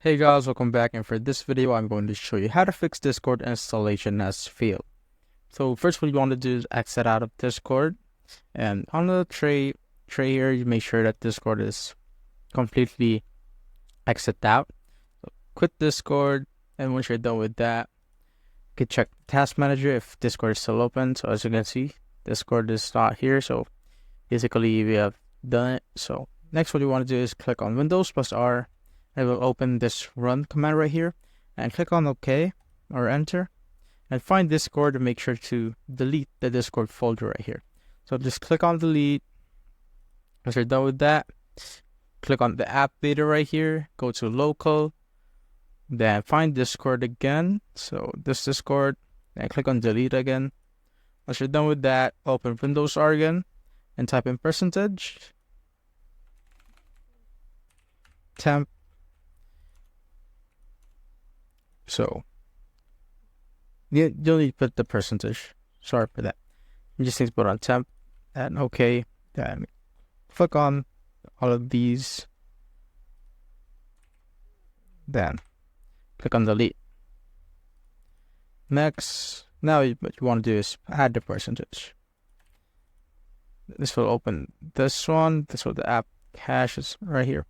Hey guys, welcome back, and for this video I'm going to show you how to fix Discord installation has failed. So first what you want to do is exit out of Discord, and on the tray here you make sure that Discord is completely exit out. So quit Discord, and once you're done with that, you can check the task manager if Discord is still open. So as you can see, Discord is not here, so basically we have done it. So next what you want to do is click on Windows plus R. I will open this run command right here and click on OK or enter and find Discord and make sure to delete the Discord folder right here. So just click on delete. Once you're done with that, click on the app data right here, go to local, then find Discord again. So this Discord, and click on delete again. Once you're done with that, open Windows R again and type in %temp. So you'll need to put the percentage. Sorry for that. You just need to put on temp and OK. Then click on all of these. Then click on delete. Next, now what you want to do is add the percentage. This will open this one. This is what the app cache is right here.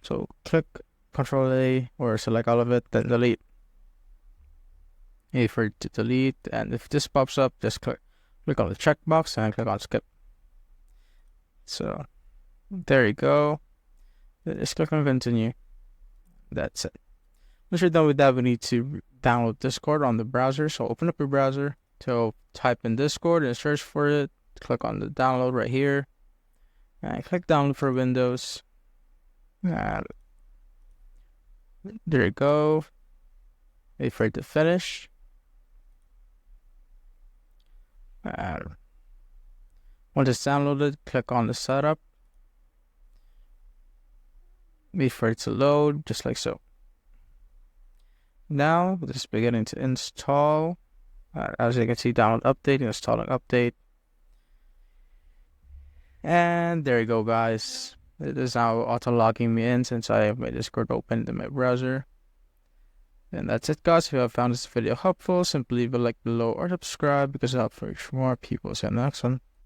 So click Control A or select all of it, then delete. For it to delete, and if this pops up, just click on the checkbox and click on skip. So there you go. Just click on continue. That's it. Once you're done with that, we need to download Discord on the browser. So open up your browser, so type in Discord and search for it. Click on the download right here and click download for Windows. And there you go. Wait for it to finish. Once it's downloaded, click on the setup. Wait for it to load, just like so. Now it's beginning to install. As you can see, download update, installing update. And there you go, guys. It is now auto logging me in since I have my Discord opened in my browser. And that's it, guys. If you have found this video helpful, simply leave a like below or subscribe because it'll help reach more people. See you in the next one.